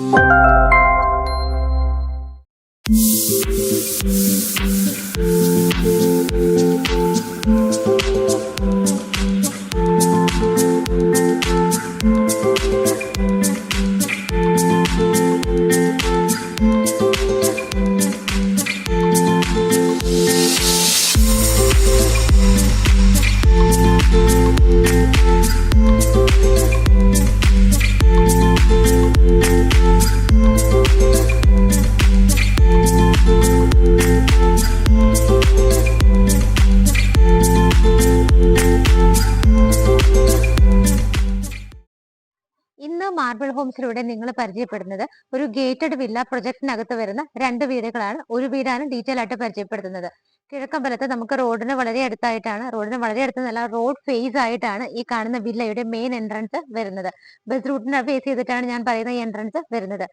ഇന്ന് മാർബിൾ ഹോംസിലൂടെ നിങ്ങൾ പരിചയപ്പെടുന്നത് ഒരു ഗേറ്റഡ് വില്ല പ്രൊജക്ടിനകത്ത് വരുന്ന രണ്ട് വീടുകളാണ്. ഒരു വീടാണ് ഡീറ്റെയിൽ ആയിട്ട് പരിചയപ്പെടുത്തുന്നത്. കിഴക്കമ്പലത്ത് നമുക്ക് റോഡിന് വളരെ അടുത്തല്ല, റോഡ് ഫേസ് ആയിട്ടാണ് ഈ കാണുന്ന വില്ലയുടെ മെയിൻ എൻട്രൻസ് വരുന്നത്. ബസ് റൂട്ടിനെ ഫേസ് ചെയ്തിട്ടാണ് ഞാൻ പറയുന്ന ഈ എൻട്രൻസ് വരുന്നത്.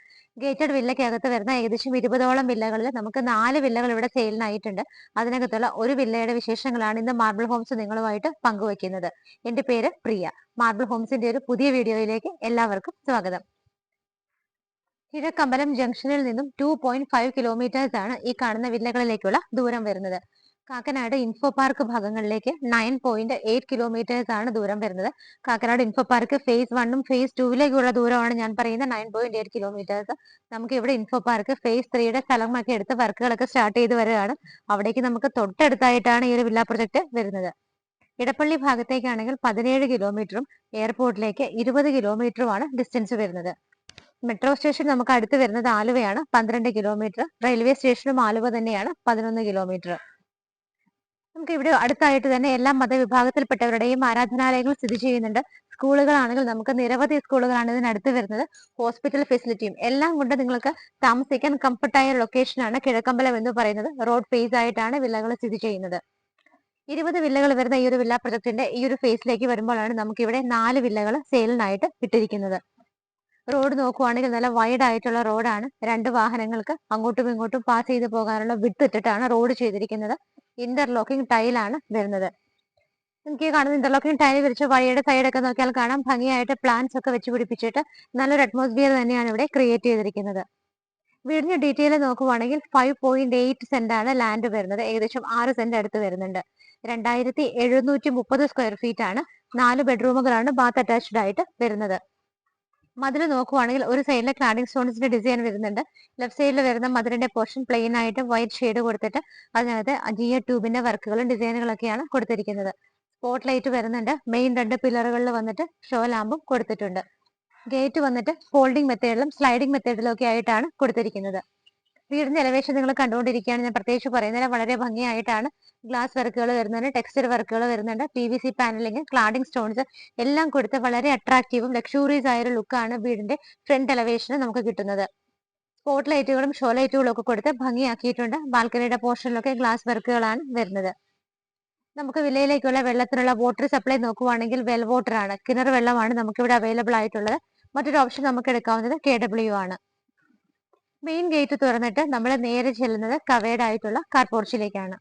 ഗേറ്റഡ് വില്ലയ്ക്കകത്ത് വരുന്ന ഏകദേശം 20ഓളം വില്ലകളിൽ നമുക്ക് 4 വില്ലകൾ ഇവിടെ സെയിലിനായിട്ടുണ്ട്. അതിനകത്തുള്ള ഒരു വില്ലയുടെ വിശേഷങ്ങളാണ് ഇന്ന് മാർബിൾ ഹോംസ് നിങ്ങളുമായിട്ട് പങ്കുവയ്ക്കുന്നത്. എന്റെ പേര് പ്രിയ. മാർബിൾ ഹോംസിന്റെ ഒരു പുതിയ വീഡിയോയിലേക്ക് എല്ലാവർക്കും സ്വാഗതം. കിഴക്കമ്പലം ജംഗ്ഷനിൽ നിന്നും 2.5 കിലോമീറ്റേഴ്സ് ആണ് ഈ കാണുന്ന വില്ലകളിലേക്കുള്ള ദൂരം വരുന്നത്. കാക്കനാട് ഇൻഫോ പാർക്ക് ഭാഗങ്ങളിലേക്ക് 9.8 കിലോമീറ്റേഴ്സ് ആണ് ദൂരം വരുന്നത്. കാക്കനാട് ഇൻഫോ പാർക്ക് ഫേസ് 1ഉം ഫേസ് 2ലേക്കുള്ള ദൂരമാണ് ഞാൻ പറയുന്ന 9.8 കിലോമീറ്റേഴ്സ്. നമുക്ക് ഇവിടെ ഇൻഫോ പാർക്ക് ഫേസ് 3യുടെ സ്ഥലമൊക്കെ എടുത്ത് വർക്കുകളൊക്കെ സ്റ്റാർട്ട് ചെയ്ത് വരികയാണ്. അവിടേക്ക് നമുക്ക് തൊട്ടടുത്തായിട്ടാണ് ഈ ഒരു വില്ല പ്രൊജക്ട് വരുന്നത്. ഇടപ്പള്ളി ഭാഗത്തേക്കാണെങ്കിൽ 17 കിലോമീറ്ററും എയർപോർട്ടിലേക്ക് 20 കിലോമീറ്ററുമാണ് ഡിസ്റ്റൻസ് വരുന്നത്. മെട്രോ സ്റ്റേഷൻ നമുക്ക് അടുത്ത് വരുന്നത് ആലുവയാണ്, 12 കിലോമീറ്റർ. റെയിൽവേ സ്റ്റേഷനും ആലുവ തന്നെയാണ്, 11 കിലോമീറ്റർ. നമുക്ക് ഇവിടെ അടുത്തായിട്ട് തന്നെ എല്ലാ മതവിഭാഗത്തിൽപ്പെട്ടവരുടെയും ആരാധനാലയങ്ങൾ സ്ഥിതി ചെയ്യുന്നുണ്ട്. സ്കൂളുകളാണെങ്കിൽ നമുക്ക് നിരവധി സ്കൂളുകളാണ് ഇതിനടുത്ത് വരുന്നത്. ഹോസ്പിറ്റൽ ഫെസിലിറ്റിയും എല്ലാം കൊണ്ട് നിങ്ങൾക്ക് താമസിക്കാൻ കംഫർട്ടായ ലൊക്കേഷനാണ് കിഴക്കമ്പലം എന്ന് പറയുന്നത്. റോഡ് ഫേസ് ആയിട്ടാണ് വില്ലകൾ സ്ഥിതി ചെയ്യുന്നത്. 20 വില്ലകൾ വരുന്ന ഈ ഒരു വില്ല പ്രൊജക്ടിന്റെ ഈ ഒരു ഫേസിലേക്ക് വരുമ്പോഴാണ് നമുക്ക് ഇവിടെ 4 വില്ലകൾ സെയിലിനായിട്ട് ഇട്ടിരിക്കുന്നത്. റോഡ് നോക്കുവാണെങ്കിൽ നല്ല വൈഡ് ആയിട്ടുള്ള റോഡാണ്. 2 വാഹനങ്ങൾക്ക് അങ്ങോട്ടും ഇങ്ങോട്ടും പാസ് ചെയ്ത് പോകാനുള്ള വിഡ്ത് ഇട്ടിട്ടാണ് റോഡ് ചെയ്തിരിക്കുന്നത്. ഇന്റർലോക്കിംഗ് ടൈലാണ് വരുന്നത്. എനിക്ക് കാണുന്ന ഇന്റർലോക്കിംഗ് ടൈൽ വിരിച്ച് വഴിയുടെ സൈഡൊക്കെ നോക്കിയാൽ കാണാം ഭംഗിയായിട്ട് പ്ലാന്റ്സ് ഒക്കെ വെച്ച് പിടിപ്പിച്ചിട്ട് നല്ലൊരു അറ്റ്മോസ്ഫിയർ തന്നെയാണ് ഇവിടെ ക്രിയേറ്റ് ചെയ്തിരിക്കുന്നത്. വീടിന്റെ ഡീറ്റെയിൽ നോക്കുവാണെങ്കിൽ 5.8 സെന്റ് ആണ് ലാൻഡ് വരുന്നത്. ഏകദേശം 6 സെന്റ് അടുത്ത് വരുന്നുണ്ട്. 2730 സ്ക്വയർ ഫീറ്റ് ആണ്. 4 ബെഡ്റൂമുകളാണ് ബാത്ത് അറ്റാച്ച്ഡ് ആയിട്ട് വരുന്നത്. മതിൽ നോക്കുവാണെങ്കിൽ ഒരു സൈഡിലെ ക്ലാഡിംഗ് സ്റ്റോൺസിന്റെ ഡിസൈൻ വരുന്നുണ്ട്. ലെഫ്റ്റ് സൈഡിൽ വരുന്ന മതിലിന്റെ പോർഷൻ പ്ലെയിൻ ആയിട്ട് വൈറ്റ് ഷെയ്ഡ് കൊടുത്തിട്ട് അതിനകത്ത് ജിയ ട്യൂബിന്റെ വർക്കുകളും ഡിസൈനുകളൊക്കെയാണ് കൊടുത്തിരിക്കുന്നത്. സ്പോട്ട് ലൈറ്റ് വരുന്നുണ്ട്. മെയിൻ 2 പില്ലറുകളിൽ വന്നിട്ട് ഷോ ലാമ്പും കൊടുത്തിട്ടുണ്ട്. ഗേറ്റ് വന്നിട്ട് ഫോൾഡിംഗ് മെത്തേഡിലും സ്ലൈഡിംഗ് മെത്തേഡിലും ഒക്കെ ആയിട്ടാണ് കൊടുത്തിരിക്കുന്നത്. വീടിന്റെ എലവേഷൻ നിങ്ങൾ കണ്ടുകൊണ്ടിരിക്കുകയാണ്. ഞാൻ പ്രത്യേകിച്ച് പറയുന്നത് വളരെ ഭംഗിയായിട്ടാണ് ഗ്ലാസ് വർക്കുകൾ വരുന്നുണ്ട്, ടെക്സ്ചർ വർക്കുകൾ വരുന്നുണ്ട്, PVC പാനലിംഗ്, ക്ലാഡിംഗ് സ്റ്റോൺസ് എല്ലാം കൊടുത്ത് വളരെ അട്രാക്റ്റീവും ലക്ഷൂറിയസ് ആയ ഒരു ലുക്കാണ് വീടിന്റെ ഫ്രണ്ട് എലവേഷന് നമുക്ക് കിട്ടുന്നത്. സ്പോട്ട് ലൈറ്റുകളും ഷോ ലൈറ്റുകളും ഒക്കെ കൊടുത്ത് ഭംഗിയാക്കിയിട്ടുണ്ട്. ബാൽക്കണിയുടെ പോർഷനിലൊക്കെ ഗ്ലാസ് വർക്കുകളാണ് വരുന്നത്. നമുക്ക് വില്ലയിലേക്കുള്ള വെള്ളത്തിനുള്ള വാട്ടർ സപ്ലൈ നോക്കുവാണെങ്കിൽ വെൽ വാട്ടർ ആണ്, കിണർ വെള്ളമാണ് നമുക്ക് ഇവിടെ അവൈലബിൾ ആയിട്ടുള്ളത്. മറ്റൊരു ഓപ്ഷൻ നമുക്ക് എടുക്കാവുന്നത് KW ആണ്. മെയിൻ ഗേറ്റ് തുറന്നിട്ട് നമ്മൾ നേരെ ചെല്ലുന്നത് കവേർഡ് ആയിട്ടുള്ള കാർ പോർച്ചിലേക്കാണ്.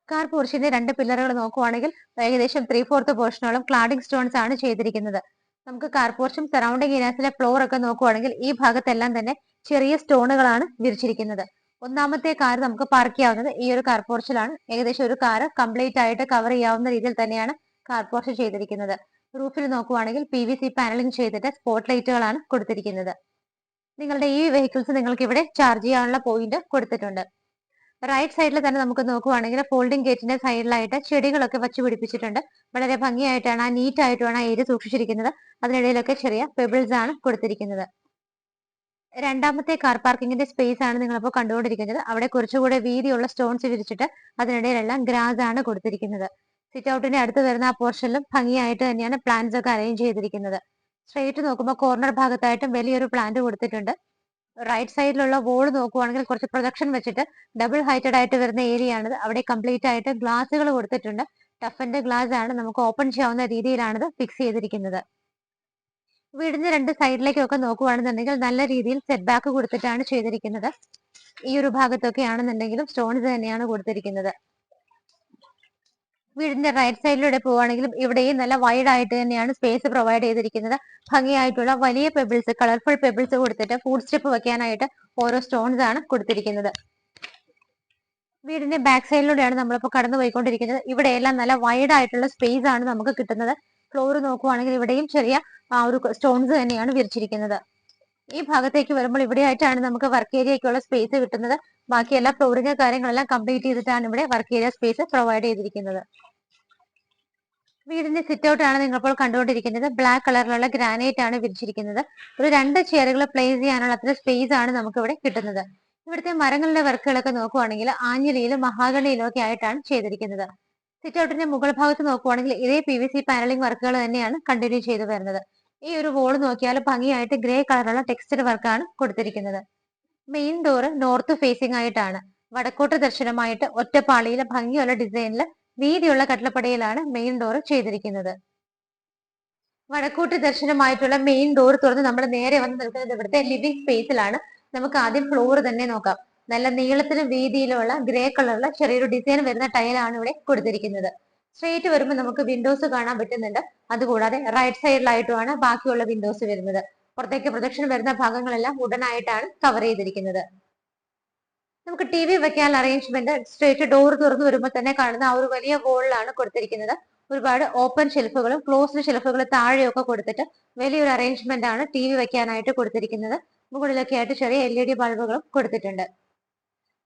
കാർ പോർച്ചിന്റെ 2 പില്ലറുകൾ നോക്കുവാണെങ്കിൽ ഏകദേശം 3/4 പോർഷനോളം ക്ലാഡിംഗ് സ്റ്റോൺസ് ആണ് ചെയ്തിരിക്കുന്നത്. നമുക്ക് കാർ പോർച്ചും സറൗണ്ടിങ് ഏരിയാസിലെ ഫ്ലോർ ഒക്കെ നോക്കുവാണെങ്കിൽ ഈ ഭാഗത്തെല്ലാം തന്നെ ചെറിയ സ്റ്റോണുകളാണ് വിരിച്ചിരിക്കുന്നത്. ഒന്നാമത്തെ കാർ നമുക്ക് പാർക്ക് ചെയ്യാവുന്നത് ഈ ഒരു കാർ പോർച്ചിലാണ്. ഏകദേശം ഒരു കാർ കംപ്ലീറ്റ് ആയിട്ട് കവർ ചെയ്യാവുന്ന രീതിയിൽ തന്നെയാണ് കാർ പോർച്ച് ചെയ്തിരിക്കുന്നത്. റൂഫിൽ നോക്കുവാണെങ്കിൽ PVC പാനലിംഗ് ചെയ്തിട്ട് സ്പോട്ട് ലൈറ്റുകളാണ് കൊടുത്തിരിക്കുന്നത്. നിങ്ങളുടെ ഈ വെഹിക്കിൾസ് നിങ്ങൾക്ക് ഇവിടെ ചാർജ് ചെയ്യാനുള്ള പോയിന്റ് കൊടുത്തിട്ടുണ്ട്. റൈറ്റ് സൈഡിൽ തന്നെ നമുക്ക് നോക്കുവാണെങ്കിൽ ഫോൾഡിംഗ് ഗേറ്റിന്റെ സൈഡിലായിട്ട് ചെടികളൊക്കെ വച്ച് പിടിപ്പിച്ചിട്ടുണ്ട്. വളരെ ഭംഗിയായിട്ടാണ് നീറ്റ് ആയിട്ടാണ് ആ ഏരിയ സൂക്ഷിച്ചിരിക്കുന്നത്. അതിനിടയിലൊക്കെ ചെറിയ പെബിൾസ് ആണ് കൊടുത്തിരിക്കുന്നത്. രണ്ടാമത്തെ കാർ പാർക്കിങ്ങിന്റെ സ്പേസ് ആണ് നിങ്ങളിപ്പോൾ കണ്ടുകൊണ്ടിരിക്കുന്നത്. അവിടെ കുറച്ചുകൂടെ വീതിയുള്ള സ്റ്റോൺസ് വിരിച്ചിട്ട് അതിനിടയിലെല്ലാം ഗ്രാസ് ആണ് കൊടുത്തിരിക്കുന്നത്. സിറ്റ് ഔട്ടിന്റെ അടുത്ത് വരുന്ന ആ പോർഷനിലും ഭംഗിയായിട്ട് തന്നെയാണ് പ്ലാന്റ്സ് ഒക്കെ അറേഞ്ച് ചെയ്തിരിക്കുന്നത്. സ്ട്രെയിറ്റ് നോക്കുമ്പോൾ കോർണർ ഭാഗത്തായിട്ടും വലിയൊരു പ്ലാന്റ് കൊടുത്തിട്ടുണ്ട്. റൈറ്റ് സൈഡിലുള്ള വോൾ നോക്കുവാണെങ്കിൽ കുറച്ച് പ്രൊജക്ഷൻ വെച്ചിട്ട് ഡബിൾ ഹൈറ്റഡ് ആയിട്ട് വരുന്ന ഏരിയ ആണിത്. അവിടെ കംപ്ലീറ്റ് ആയിട്ട് ഗ്ലാസുകൾ കൊടുത്തിട്ടുണ്ട്. ടഫന്റെ ഗ്ലാസ് ആണ്, നമുക്ക് ഓപ്പൺ ചെയ്യാവുന്ന രീതിയിലാണിത് ഫിക്സ് ചെയ്തിരിക്കുന്നത്. വീടിന്റെ 2 സൈഡിലേക്കൊക്കെ നോക്കുവാണെന്നുണ്ടെങ്കിൽ നല്ല രീതിയിൽ സെറ്റ് ബാക്ക് കൊടുത്തിട്ടാണ് ചെയ്തിരിക്കുന്നത്. ഈ ഒരു ഭാഗത്തൊക്കെ ആണെന്നുണ്ടെങ്കിലും സ്റ്റോൺസ് തന്നെയാണ് കൊടുത്തിരിക്കുന്നത്. വീടിന്റെ റൈറ്റ് സൈഡിലൂടെ പോവുകയാണെങ്കിലും ഇവിടെയും നല്ല വൈഡ് ആയിട്ട് തന്നെയാണ് സ്പേസ് പ്രൊവൈഡ് ചെയ്തിരിക്കുന്നത്. ഭംഗിയായിട്ടുള്ള വലിയ പെബിൾസ്, കളർഫുൾ പെബിൾസ് കൊടുത്തിട്ട് ഫുഡ് സ്റ്റെപ്പ് വെക്കാനായിട്ട് ഓരോ സ്റ്റോൺസ് ആണ് കൊടുത്തിരിക്കുന്നത്. വീടിന്റെ ബാക്ക് സൈഡിലൂടെയാണ് നമ്മളിപ്പോൾ കടന്നു പോയിക്കൊണ്ടിരിക്കുന്നത്. ഇവിടെയെല്ലാം നല്ല വൈഡ് ആയിട്ടുള്ള സ്പേസ് ആണ് നമുക്ക് കിട്ടുന്നത്. ഫ്ലോർ നോക്കുവാണെങ്കിൽ ഇവിടെയും ചെറിയ ഒരു സ്റ്റോൺസ് തന്നെയാണ് വിരിച്ചിരിക്കുന്നത്. ഈ ഭാഗത്തേക്ക് വരുമ്പോൾ ഇവിടെയായിട്ടാണ് നമുക്ക് വർക്ക് ഏരിയയ്ക്കുള്ള സ്പേസ് കിട്ടുന്നത്. ബാക്കി എല്ലാ ഫ്ലോറിംഗ് കാര്യങ്ങളെല്ലാം കംപ്ലീറ്റ് ചെയ്തിട്ടാണ് ഇവിടെ വർക്ക് ഏരിയ സ്പേസ് പ്രൊവൈഡ് ചെയ്തിരിക്കുന്നത്. വീടിന്റെ സിറ്റ് ഔട്ട് ആണ് നിങ്ങളിപ്പോൾ കണ്ടുകൊണ്ടിരിക്കുന്നത്. ബ്ലാക്ക് കളറിലുള്ള ഗ്രാനൈറ്റ് ആണ് വിരിച്ചിരിക്കുന്നത്. ഒരു 2 ചെയറുകൾ പ്ലേസ് ചെയ്യാനുള്ള അത്ര സ്പേസ് ആണ് നമുക്ക് ഇവിടെ കിട്ടുന്നത്. ഇവിടുത്തെ മരങ്ങളുടെ വർക്കുകളൊക്കെ നോക്കുവാണെങ്കിൽ ആഞ്ഞിലിയിലും മഹാഗണിയിലും ഒക്കെ ആയിട്ടാണ് ചെയ്തിരിക്കുന്നത്. സിറ്റ് ഔട്ടിന്റെ മുകൾ ഭാഗത്ത് നോക്കുവാണെങ്കിൽ ഇതേ PVC പാനലിംഗ് വർക്കുകൾ തന്നെയാണ് കണ്ടിന്യൂ ചെയ്തു വരുന്നത്. ഈ ഒരു വോൾ നോക്കിയാൽ ഭംഗിയായിട്ട് ഗ്രേ കളറുള്ള ടെക്സ്ചർ വർക്കാണ് കൊടുത്തിരിക്കുന്നത്. മെയിൻ ഡോറ് നോർത്ത് ഫേസിംഗ് ആയിട്ടാണ്. വടക്കോട്ട് ദർശനമായിട്ട് ഒറ്റപ്പാളിയിലെ ഭംഗിയുള്ള ഡിസൈനിൽ വീതിയുള്ള കട്ടളപ്പടിയിലാണ് മെയിൻ ഡോർ ചെയ്തിരിക്കുന്നത്. വടക്കോട്ട് ദർശനമായിട്ടുള്ള മെയിൻ ഡോർ തുറന്ന് നമ്മൾ നേരെ വന്ന് നിൽക്കുന്നത് ഇവിടുത്തെ ലിവിംഗ് സ്പേസിലാണ്. നമുക്ക് ആദ്യം ഫ്ലോർ തന്നെ നോക്കാം. നല്ല നീളത്തിലും വീതിയിലുമുള്ള ഗ്രേ കളറിലുള്ള ചെറിയൊരു ഡിസൈൻ വരുന്ന ടൈലാണ് ഇവിടെ കൊടുത്തിരിക്കുന്നത്. സ്ട്രേറ്റ് വരുമ്പോൾ നമുക്ക് വിൻഡോസ് കാണാൻ പറ്റുന്നുണ്ട്. അതുകൂടാതെ റൈറ്റ് സൈഡിലായിട്ടുമാണ് ബാക്കിയുള്ള വിൻഡോസ് വരുന്നത്. പുറത്തേക്ക് പ്രൊജക്ഷൻ വരുന്ന ഭാഗങ്ങളെല്ലാം വുഡൻ ആയിട്ടാണ് കവർ ചെയ്തിരിക്കുന്നത്. നമുക്ക് TV വെക്കാനുള്ള അറേഞ്ച്മെന്റ് സ്ട്രേറ്റ് ഡോർ തുറന്നു വരുമ്പോൾ തന്നെ കാണുന്ന ആ ഒരു വലിയ വോളിലാണ് കൊടുത്തിരിക്കുന്നത്. ഒരുപാട് ഓപ്പൺ ഷെൽഫുകളും ക്ലോസ്ഡ് ഷെൽഫുകളും താഴെയൊക്കെ കൊടുത്തിട്ട് വലിയൊരു അറേഞ്ച്മെന്റ് ആണ് TV വെക്കാനായിട്ട് കൊടുത്തിരിക്കുന്നത്. മുകളിലൊക്കെ ആയിട്ട് ചെറിയ LED ബൾബുകളും കൊടുത്തിട്ടുണ്ട്.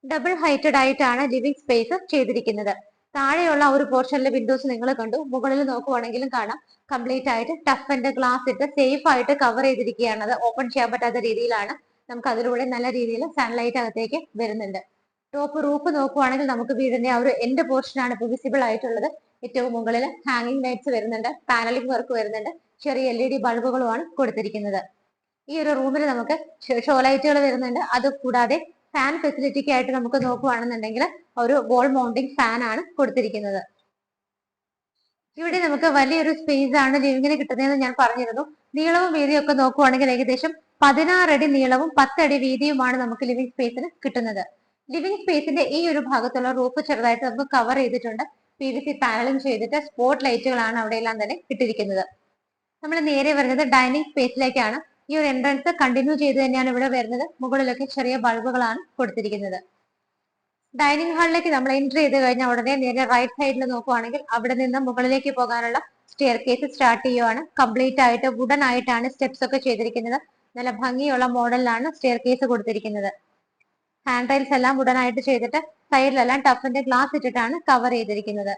ഡബിൾ ഹൈറ്റഡ് ആയിട്ടാണ് ലിവിംഗ് സ്പേസ് ചെയ്തിരിക്കുന്നത്. താഴെയുള്ള ഒരു പോർഷനിലെ വിൻഡോസ് നിങ്ങൾ കണ്ടു. മുകളിൽ നോക്കുവാണെങ്കിലും കാണാം കംപ്ലീറ്റ് ആയിട്ട് ടഫ് ആൻഡ് ഗ്ലാസ് ഇട്ട് സേഫ് ആയിട്ട് കവർ ചെയ്തിരിക്കുകയാണ്. അത് ഓപ്പൺ ചെയ്യാൻ പറ്റാത്ത രീതിയിലാണ്. നമുക്ക് അതിലൂടെ നല്ല രീതിയിൽ സൺലൈറ്റ് അകത്തേക്ക് വരുന്നുണ്ട്. ടോപ്പ് റൂഫ് നോക്കുവാണെങ്കിൽ നമുക്ക് വീടിന്റെ ആ ഒരു എൻഡ് പോർഷൻ ആണ് ഇപ്പോൾ വിസിബിൾ ആയിട്ടുള്ളത്. ഏറ്റവും മുകളിൽ ഹാങ്ങിങ് ലൈറ്റ്സ് വരുന്നുണ്ട്, പാനലിംഗ് വർക്ക് വരുന്നുണ്ട്, ചെറിയ LED ബൾബുകളുമാണ് കൊടുത്തിരിക്കുന്നത്. ഈ ഒരു റൂമിൽ നമുക്ക് ഷോ ലൈറ്റുകൾ വരുന്നുണ്ട്. അത് കൂടാതെ ഫാൻ ഫെസിലിറ്റിക്ക് ആയിട്ട് നമുക്ക് നോക്കുവാണെന്നുണ്ടെങ്കിൽ ഒരു വോൾ മൗണ്ടിങ് ഫാൻ ആണ് കൊടുത്തിരിക്കുന്നത്. ഇവിടെ നമുക്ക് വലിയൊരു സ്പേസ് ആണ് ലിവിങ്ങിന് കിട്ടുന്നതെന്ന് ഞാൻ പറഞ്ഞിരുന്നു. നീളവും വീതിയും ഒക്കെ നോക്കുവാണെങ്കിൽ ഏകദേശം 16 അടി നീളവും 10 അടി വീതിയുമാണ് നമുക്ക് ലിവിംഗ് സ്പേസിന് കിട്ടുന്നത്. ലിവിംഗ് സ്പേസിന്റെ ഈ ഒരു ഭാഗത്തുള്ള റൂഫ് ചെറുതായിട്ട് നമുക്ക് കവർ ചെയ്തിട്ടുണ്ട്. PVC പാനലിംഗ് ചെയ്തിട്ട് സ്പോട്ട് ലൈറ്റുകളാണ് അവിടെയെല്ലാം തന്നെ ഇട്ടിരിക്കുന്നത്. നമ്മൾ നേരെ വരുന്നത് ഡൈനിങ് സ്പേസിലേക്കാണ്. ഈ ഒരു എൻട്രൻസ് കണ്ടിന്യൂ ചെയ്ത് തന്നെയാണ് ഇവിടെ വരുന്നത്. മുകളിലൊക്കെ ചെറിയ ബൾബുകളാണ് കൊടുത്തിരിക്കുന്നത്. ഡൈനിങ് ഹാളിലേക്ക് നമ്മൾ എൻട്രി ചെയ്ത് കഴിഞ്ഞാൽ ഉടനെ നേരെ റൈറ്റ് സൈഡിൽ നോക്കുവാണെങ്കിൽ അവിടെ നിന്ന് മുകളിലേക്ക് പോകാനുള്ള സ്റ്റെയർ കേസ് സ്റ്റാർട്ട് ചെയ്യുവാണ്. കംപ്ലീറ്റ് ആയിട്ട് വുഡൻ ആയിട്ടാണ് സ്റ്റെപ്സ് ഒക്കെ ചെയ്തിരിക്കുന്നത്. നല്ല ഭംഗിയുള്ള മോഡലിലാണ് സ്റ്റെയർ കേസ് കൊടുത്തിരിക്കുന്നത്. ഹാൻഡ് റൈൽസ് എല്ലാം വുഡൻ ആയിട്ട് ചെയ്തിട്ട് സൈഡിലെല്ലാം ടഫിന്റെ ഗ്ലാസ് ഇട്ടിട്ടാണ് കവർ ചെയ്തിരിക്കുന്നത്.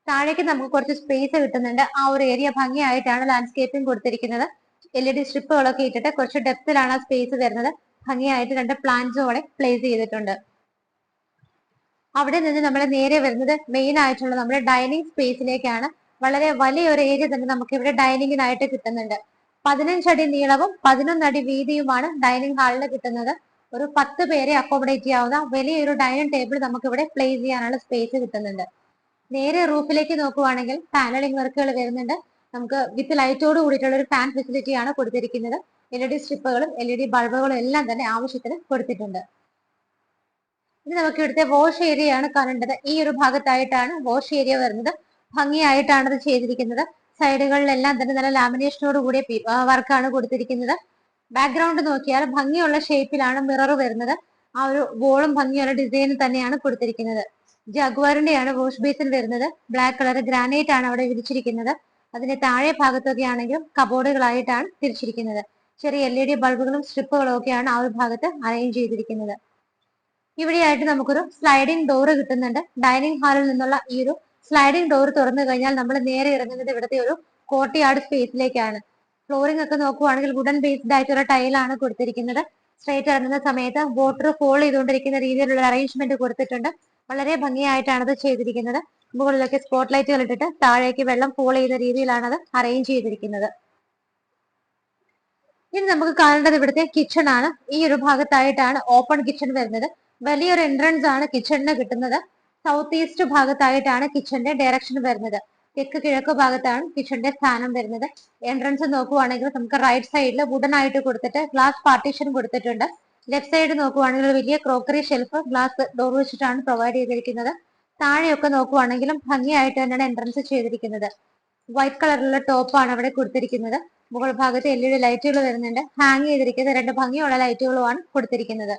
താഴേക്ക് നമുക്ക് കുറച്ച് സ്പേസ് കിട്ടുന്നുണ്ട്. ആ ഒരു ഏരിയ ഭംഗിയായിട്ടാണ് ലാൻഡ്സ്കേപ്പിംഗ് കൊടുത്തിരിക്കുന്നത്. LED സ്ട്രിപ്പുകളൊക്കെ ഇട്ടിട്ട് കുറച്ച് ഡെപ്തിലാണ് ആ സ്പേസ് വരുന്നത്. ഭംഗിയായിട്ട് 2 പ്ലാന്റ്സും അവിടെ പ്ലേസ് ചെയ്തിട്ടുണ്ട്. അവിടെ നിന്ന് നമ്മൾ നേരെ വരുന്നത് മെയിൻ ആയിട്ടുള്ള നമ്മുടെ ഡൈനിങ് സ്പേസിലേക്കാണ്. വളരെ വലിയൊരു ഏരിയ തന്നെ നമുക്ക് ഇവിടെ ഡൈനിങ്ങിനായിട്ട് കിട്ടുന്നുണ്ട്. 15 അടി നീളവും 11 അടി വീതിയുമാണ് ഡൈനിങ് ഹാളിൽ കിട്ടുന്നത്. ഒരു 10 പേരെ അക്കോമഡേറ്റ് ചെയ്യാവുന്ന വലിയൊരു ഡൈനിങ് ടേബിൾ നമുക്ക് ഇവിടെ പ്ലേസ് ചെയ്യാനുള്ള സ്പേസ് കിട്ടുന്നുണ്ട്. നേരെ റൂഫിലേക്ക് നോക്കുവാണെങ്കിൽ പാനലിംഗ് വർക്കുകൾ വരുന്നുണ്ട്. നമുക്ക് വിത്ത് ലൈറ്റോട് കൂടിയിട്ടുള്ള ഒരു ഫാൻ ഫെസിലിറ്റി ആണ് കൊടുത്തിരിക്കുന്നത്. LED സ്ട്രിപ്പുകളും LED ബൾബുകളും എല്ലാം തന്നെ ആവശ്യത്തിന് കൊടുത്തിട്ടുണ്ട്. ഇനി നമുക്ക് ഇവിടുത്തെ വാഷ് ഏരിയ ആണ് കാണേണ്ടത്. ഈ ഒരു ഭാഗത്തായിട്ടാണ് വാഷ് ഏരിയ വരുന്നത്. ഭംഗിയായിട്ടാണ് ഇത് ചെയ്തിരിക്കുന്നത്. സൈഡുകളിലെല്ലാം തന്നെ നല്ല ലാമിനേഷനോട് കൂടിയ വർക്കാണ് കൊടുത്തിരിക്കുന്നത്. ബാക്ക്ഗ്രൗണ്ട് നോക്കിയാൽ ഭംഗിയുള്ള ഷേപ്പിലാണ് മിറർ വരുന്നത്. ആ ഒരു വോളും ഭംഗിയുള്ള ഡിസൈൻ തന്നെയാണ് കൊടുത്തിരിക്കുന്നത്. ജഗ്വാറിന്റെയാണ് വാഷ് ബേസിൻ വരുന്നത്. ബ്ലാക്ക് കളർ ഗ്രാനൈറ്റ് ആണ് അവിടെ വിരിച്ചിരിക്കുന്നത്. അതിന്റെ താഴെ ഭാഗത്തൊക്കെ ആണെങ്കിലും കബോർഡുകളായിട്ടാണ് തിരിച്ചിരിക്കുന്നത്. ചെറിയ LED ബൾബുകളും സ്ട്രിപ്പുകളും ഒക്കെയാണ് ആ ഒരു ഭാഗത്ത് അറേഞ്ച് ചെയ്തിരിക്കുന്നത്. ഇവിടെയായിട്ട് നമുക്കൊരു സ്ലൈഡിംഗ് ഡോർ കിട്ടുന്നുണ്ട്. ഡൈനിങ് ഹാളിൽ നിന്നുള്ള ഈ ഒരു സ്ലൈഡിംഗ് ഡോർ തുറന്നു കഴിഞ്ഞാൽ നമ്മൾ നേരെ ഇറങ്ങുന്നത് ഇവിടുത്തെ ഒരു കോർട്ട്യാർഡ് സ്പേസിലേക്കാണ്. ഫ്ലോറിംഗ് ഒക്കെ നോക്കുവാണെങ്കിൽ വുഡൻ ബേസ്ഡ് ആയിട്ടുള്ള ടൈലാണ് കൊടുത്തിരിക്കുന്നത്. സ്ട്രേറ്റ് ഇറങ്ങുന്ന സമയത്ത് വാട്ടർ ഫോൾ ചെയ്തുകൊണ്ടിരിക്കുന്ന രീതിയിലുള്ള അറേഞ്ച്മെന്റ് കൊടുത്തിട്ടുണ്ട്. വളരെ ഭംഗിയായിട്ടാണ് അത് ചെയ്തിരിക്കുന്നത്. മുകളിലൊക്കെ സ്പോട്ട് ലൈറ്റുകൾ ഇട്ടിട്ട് താഴേക്ക് വെള്ളം ഫോൾ ചെയ്യുന്ന രീതിയിലാണ് അത് അറേഞ്ച് ചെയ്തിരിക്കുന്നത്. ഇനി നമുക്ക് കാണേണ്ടത് ഇവിടുത്തെ കിച്ചൺ ആണ്. ഈ ഒരു ഭാഗത്തായിട്ടാണ് ഓപ്പൺ കിച്ചൺ വരുന്നത്. വലിയൊരു എൻട്രൻസ് ആണ് കിച്ചണിന് കിട്ടുന്നത്. സൗത്ത് ഈസ്റ്റ് ഭാഗത്തായിട്ടാണ് കിച്ചന്റെ ഡയറക്ഷൻ വരുന്നത്. തെക്ക് കിഴക്ക് ഭാഗത്താണ് കിച്ചന്റെ സ്ഥാനം വരുന്നത്. എൻട്രൻസ് നോക്കുവാണെങ്കിൽ നമുക്ക് റൈറ്റ് സൈഡിൽ വുഡൻ ആയിട്ട് കൊടുത്തിട്ട് ഗ്ലാസ് പാർട്ടീഷൻ കൊടുത്തിട്ടുണ്ട്. ലെഫ്റ്റ് സൈഡ് നോക്കുവാണെങ്കിൽ വലിയ ക്രോക്കറി ഷെൽഫ് ഗ്ലാസ് ഡോർ വെച്ചിട്ടാണ് പ്രൊവൈഡ് ചെയ്തിരിക്കുന്നത്. താഴെയൊക്കെ നോക്കുവാണെങ്കിലും ഭംഗിയായിട്ട് തന്നെയാണ് എൻട്രൻസ് ചെയ്തിരിക്കുന്നത്. വൈറ്റ് കളറിലുള്ള ടോപ്പാണ് അവിടെ കൊടുത്തിരിക്കുന്നത്. മുകൾ ഭാഗത്ത് LED ലൈറ്റുകൾ വരുന്നുണ്ട്. ഹാങ് ചെയ്തിരിക്കുന്ന രണ്ട് ഭംഗിയുള്ള ലൈറ്റുകളുമാണ് കൊടുത്തിരിക്കുന്നത്.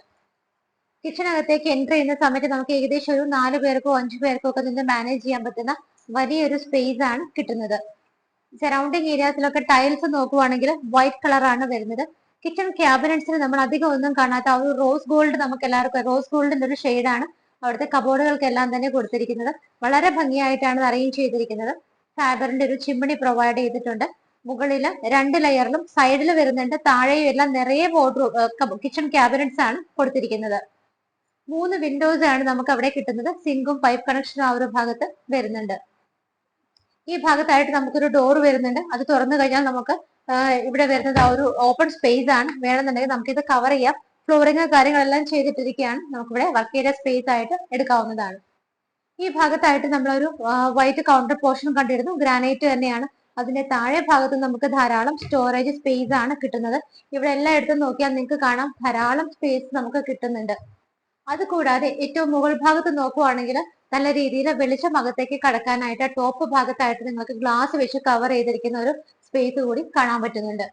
കിച്ചണകത്തേക്ക് എൻട്രി ചെയ്യുന്ന സമയത്ത് നമുക്ക് ഏകദേശം ഒരു 4 പേർക്കോ 5 പേർക്കോ ഒക്കെ നിന്ന് മാനേജ് ചെയ്യാൻ പറ്റുന്ന വലിയൊരു സ്പേസ് ആണ് കിട്ടുന്നത്. സറൗണ്ടിങ് ഏരിയാസിലൊക്കെ ടൈൽസ് നോക്കുവാണെങ്കിൽ വൈറ്റ് കളറാണ് വരുന്നത്. കിച്ചൺ ക്യാബിനറ്റ്സിന് നമ്മൾ അധികം ഒന്നും കാണാത്ത ഒരു റോസ് ഗോൾഡ്, നമുക്ക് എല്ലാവർക്കും റോസ് ഗോൾഡിന്റെ ഒരു ഷെയ്ഡാണ് അവിടുത്തെ കബോർഡുകൾക്കെല്ലാം തന്നെ കൊടുത്തിരിക്കുന്നത്. വളരെ ഭംഗിയായിട്ടാണ് അറേഞ്ച് ചെയ്തിരിക്കുന്നത്. ഫാബറിന്റെ ഒരു ചിമ്മിണി പ്രൊവൈഡ് ചെയ്തിട്ടുണ്ട്. മുകളില് 2 ലെയറിലും സൈഡിൽ വരുന്നുണ്ട്. താഴെയും എല്ലാം നിറയെ കിച്ചൺ ക്യാബിനറ്റ്സ് ആണ് കൊടുത്തിരിക്കുന്നത്. 3 വിൻഡോസ് ആണ് നമുക്ക് അവിടെ കിട്ടുന്നത്. സിങ്കും പൈപ്പ് കണക്ഷനും ആ ഒരു ഭാഗത്ത് വരുന്നുണ്ട്. ഈ ഭാഗത്തായിട്ട് നമുക്കൊരു ഡോർ വരുന്നുണ്ട്. അത് തുറന്നു കഴിഞ്ഞാൽ നമുക്ക് ഇവിടെ വരുന്നത് ആ ഒരു ഓപ്പൺ സ്പേസ് ആണ്. വേണമെന്നുണ്ടെങ്കിൽ നമുക്ക് ഇത് കവർ ചെയ്യാം. ഫ്ലോറിംഗ് കാര്യങ്ങളെല്ലാം ചെയ്തിട്ടിരിക്കുകയാണ്. നമുക്കിവിടെ വർക്ക് ഏരിയ സ്പേസ് ആയിട്ട് എടുക്കാവുന്നതാണ്. ഈ ഭാഗത്തായിട്ട് നമ്മളൊരു വൈറ്റ് കൗണ്ടർ പോർഷൻ കണ്ടിരുന്നു. ഗ്രാനൈറ്റ് തന്നെയാണ്. അതിന്റെ താഴെ ഭാഗത്ത് നമുക്ക് ധാരാളം സ്റ്റോറേജ് സ്പേസ് ആണ് കിട്ടുന്നത്. ഇവിടെ എല്ലായിടത്തും നോക്കിയാൽ നിങ്ങൾക്ക് കാണാം ധാരാളം സ്പേസ് നമുക്ക് കിട്ടുന്നുണ്ട്. അതുകൂടാതെ ഏറ്റവും മുകൾ ഭാഗത്ത് നോക്കുവാണെങ്കിൽ നല്ല രീതിയിൽ വെളിച്ചം അകത്തേക്ക് കടക്കാനായിട്ട് ടോപ്പ് ഭാഗത്തായിട്ട് നിങ്ങൾക്ക് ഗ്ലാസ് വെച്ച് കവർ ചെയ്തിരിക്കുന്ന ഒരു സ്പേസ് കൂടി കാണാൻ പറ്റുന്നുണ്ട്.